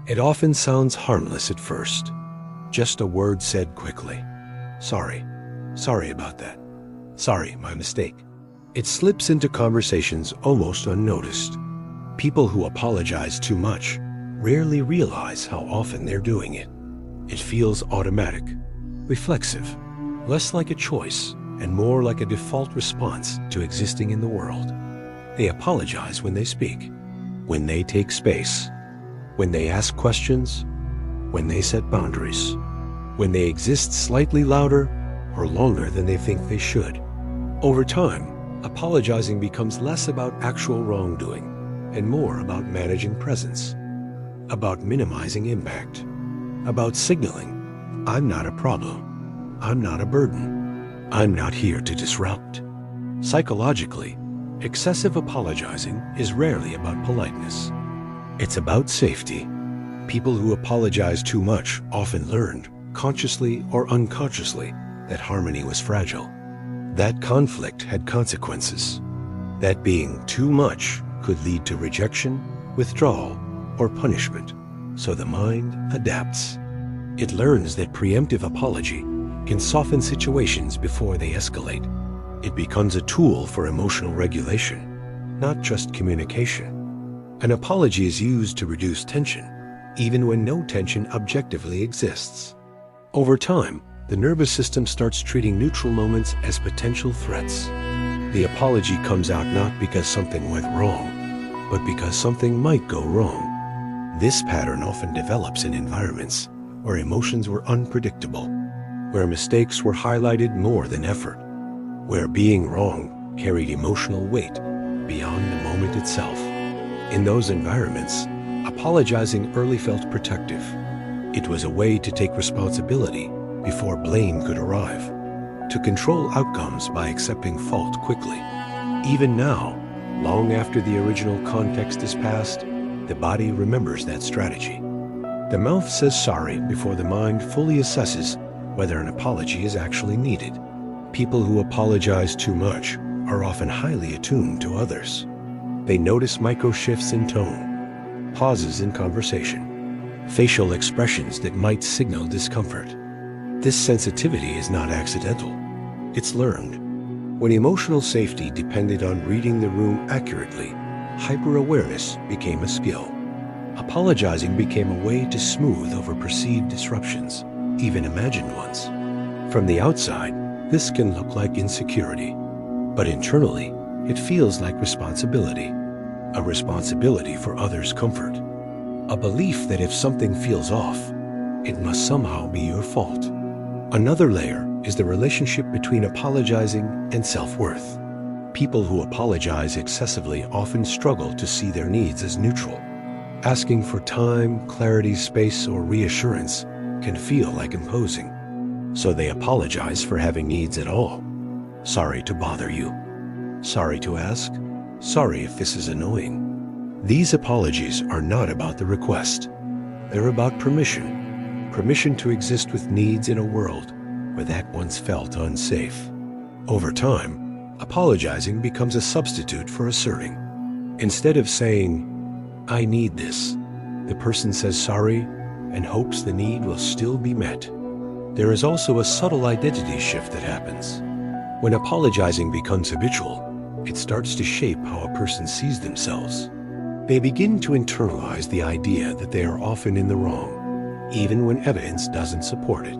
It often sounds harmless at first. Just a word said quickly. Sorry. Sorry about that. Sorry, my mistake. It slips into conversations almost unnoticed. People who apologize too much rarely realize how often they're doing it. It feels automatic, reflexive, less like a choice and more like a default response to existing in the world. They apologize when they speak, when they take space, when they ask questions, when they set boundaries, when they exist slightly louder or longer than they think they should. Over time, apologizing becomes less about actual wrongdoing and more about managing presence, about minimizing impact, about signaling, I'm not a problem, I'm not a burden, I'm not here to disrupt. Psychologically, excessive apologizing is rarely about politeness. It's about safety. People who apologize too much often learned, consciously or unconsciously, that harmony was fragile. That conflict had consequences. That being too much could lead to rejection, withdrawal, or punishment. So the mind adapts. It learns that preemptive apology can soften situations before they escalate. It becomes a tool for emotional regulation, not just communication. An apology is used to reduce tension, even when no tension objectively exists. Over time, the nervous system starts treating neutral moments as potential threats. The apology comes out not because something went wrong, but because something might go wrong. This pattern often develops in environments where emotions were unpredictable, where mistakes were highlighted more than effort, where being wrong carried emotional weight beyond the moment itself. In those environments, apologizing early felt protective. It was a way to take responsibility before blame could arrive, to control outcomes by accepting fault quickly. Even now, long after the original context is past, the body remembers that strategy. The mouth says sorry before the mind fully assesses whether an apology is actually needed. People who apologize too much are often highly attuned to others. They notice micro shifts in tone, pauses in conversation, facial expressions that might signal discomfort. This sensitivity is not accidental. It's learned. When emotional safety depended on reading the room accurately, hyper-awareness became a skill. Apologizing became a way to smooth over perceived disruptions, even imagined ones. From the outside, this can look like insecurity, but internally, it feels like responsibility, a responsibility for others' comfort, a belief that if something feels off, it must somehow be your fault. Another layer is the relationship between apologizing and self-worth. People who apologize excessively often struggle to see their needs as neutral. Asking for time, clarity, space, or reassurance can feel like imposing. So they apologize for having needs at all. Sorry to bother you. Sorry to ask. Sorry if this is annoying. These apologies are not about the request. They're about permission. Permission to exist with needs in a world where that once felt unsafe. Over time, apologizing becomes a substitute for asserting. Instead of saying, I need this, the person says sorry and hopes the need will still be met. There is also a subtle identity shift that happens. When apologizing becomes habitual, it starts to shape how a person sees themselves. They begin to internalize the idea that they are often in the wrong, even when evidence doesn't support it.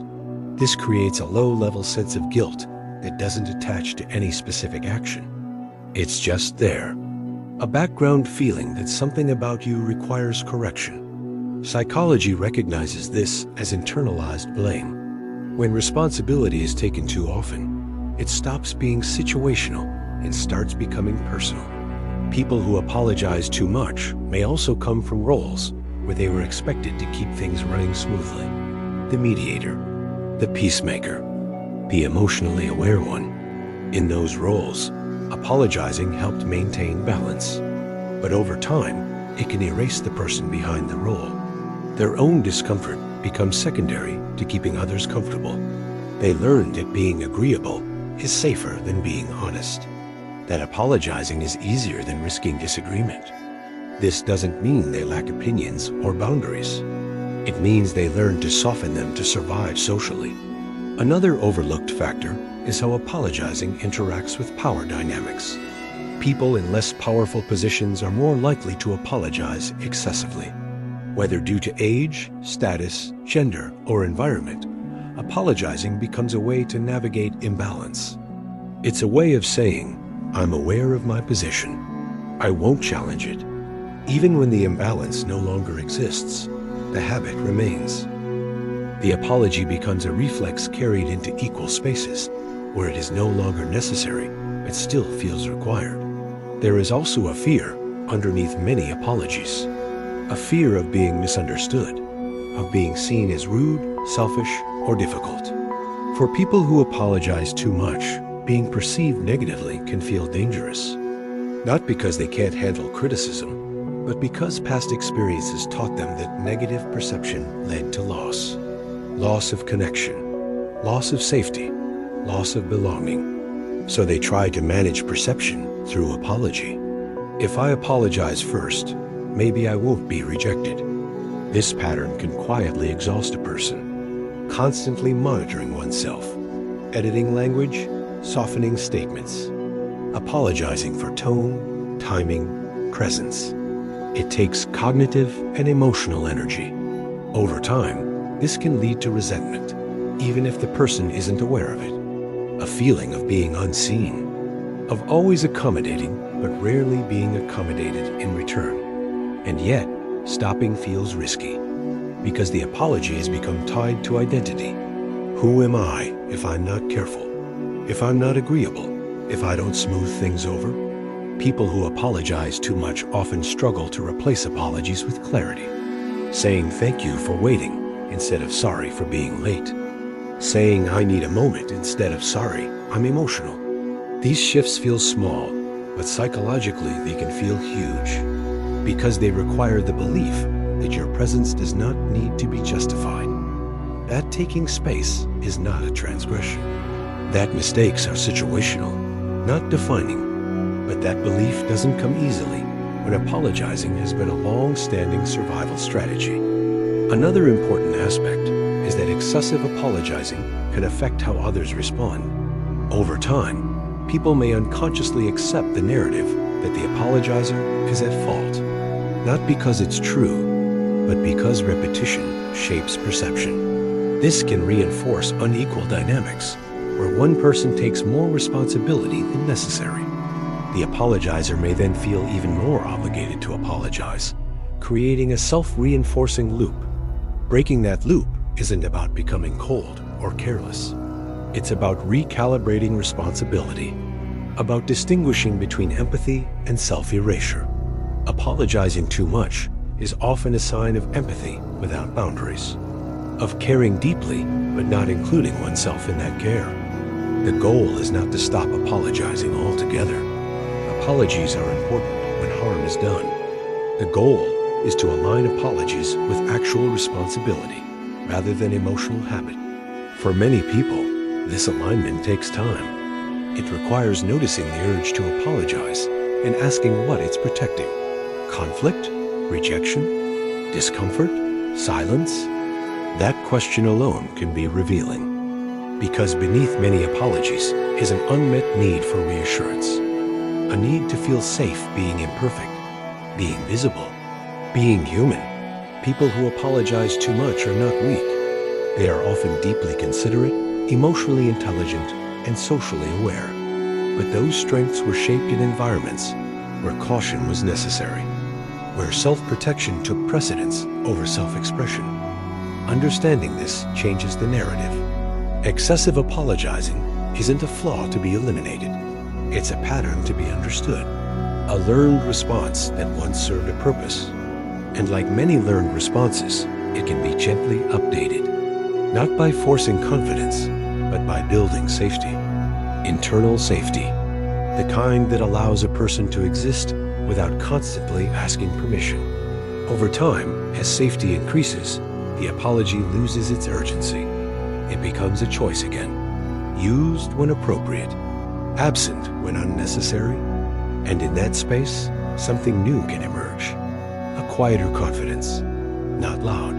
This creates a low-level sense of guilt that doesn't attach to any specific action. It's just there, a background feeling that something about you requires correction. Psychology recognizes this as internalized blame. When responsibility is taken too often, it stops being situational and starts becoming personal. People who apologize too much may also come from roles where they were expected to keep things running smoothly. The mediator, the peacemaker, the emotionally aware one. In those roles, apologizing helped maintain balance. But over time, it can erase the person behind the role. Their own discomfort becomes secondary to keeping others comfortable. They learned that being agreeable is safer than being honest, that apologizing is easier than risking disagreement. This doesn't mean they lack opinions or boundaries. It means they learn to soften them to survive socially. Another overlooked factor is how apologizing interacts with power dynamics. People in less powerful positions are more likely to apologize excessively. Whether due to age, status, gender, or environment, apologizing becomes a way to navigate imbalance. It's a way of saying, I'm aware of my position. I won't challenge it. Even when the imbalance no longer exists, the habit remains. The apology becomes a reflex carried into equal spaces, where it is no longer necessary, but still feels required. There is also a fear underneath many apologies. A fear of being misunderstood, of being seen as rude, selfish, or difficult. For people who apologize too much, being perceived negatively can feel dangerous. Not because they can't handle criticism, but because past experiences taught them that negative perception led to loss. Loss of connection, loss of safety, loss of belonging. So they try to manage perception through apology. If I apologize first, maybe I won't be rejected. This pattern can quietly exhaust a person, constantly monitoring oneself, editing language, softening statements, apologizing for tone, timing, presence. It takes cognitive and emotional energy. Over time, this can lead to resentment, even if the person isn't aware of it. A feeling of being unseen, of always accommodating but rarely being accommodated in return. And yet, stopping feels risky, because the apology has become tied to identity. Who am I if I'm not careful? If I'm not agreeable? If I don't smooth things over? People who apologize too much often struggle to replace apologies with clarity. Saying thank you for waiting instead of sorry for being late. Saying I need a moment instead of sorry, I'm emotional. These shifts feel small, but psychologically they can feel huge, because they require the belief that your presence does not need to be justified. That taking space is not a transgression. That mistakes are situational, not defining. But that belief doesn't come easily when apologizing has been a long-standing survival strategy. Another important aspect is that excessive apologizing can affect how others respond. Over time, people may unconsciously accept the narrative that the apologizer is at fault. Not because it's true, but because repetition shapes perception. This can reinforce unequal dynamics, where one person takes more responsibility than necessary. The apologizer may then feel even more obligated to apologize, creating a self-reinforcing loop. Breaking that loop isn't about becoming cold or careless. It's about recalibrating responsibility, about distinguishing between empathy and self-erasure. Apologizing too much is often a sign of empathy without boundaries, of caring deeply but not including oneself in that care. The goal is not to stop apologizing altogether. Apologies are important when harm is done. The goal is to align apologies with actual responsibility rather than emotional habit. For many people, this alignment takes time. It requires noticing the urge to apologize and asking what it's protecting. Conflict? Rejection? Discomfort? Silence? That question alone can be revealing. Because beneath many apologies is an unmet need for reassurance. A need to feel safe being imperfect, being visible, being human. People who apologize too much are not weak. They are often deeply considerate, emotionally intelligent, and socially aware. But those strengths were shaped in environments where caution was necessary, where self-protection took precedence over self-expression. Understanding this changes the narrative. Excessive apologizing isn't a flaw to be eliminated. It's a pattern to be understood, a learned response that once served a purpose. And like many learned responses, it can be gently updated, not by forcing confidence, but by building safety. Internal safety, the kind that allows a person to exist without constantly asking permission. Over time, as safety increases, the apology loses its urgency. It becomes a choice again, used when appropriate, absent when unnecessary. And in that space, something new can emerge, a quieter confidence, not loud,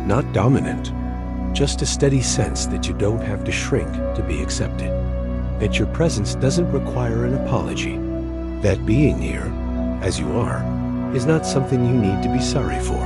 not dominant, just a steady sense that you don't have to shrink to be accepted, that your presence doesn't require an apology, that being here, as you are, is not something you need to be sorry for.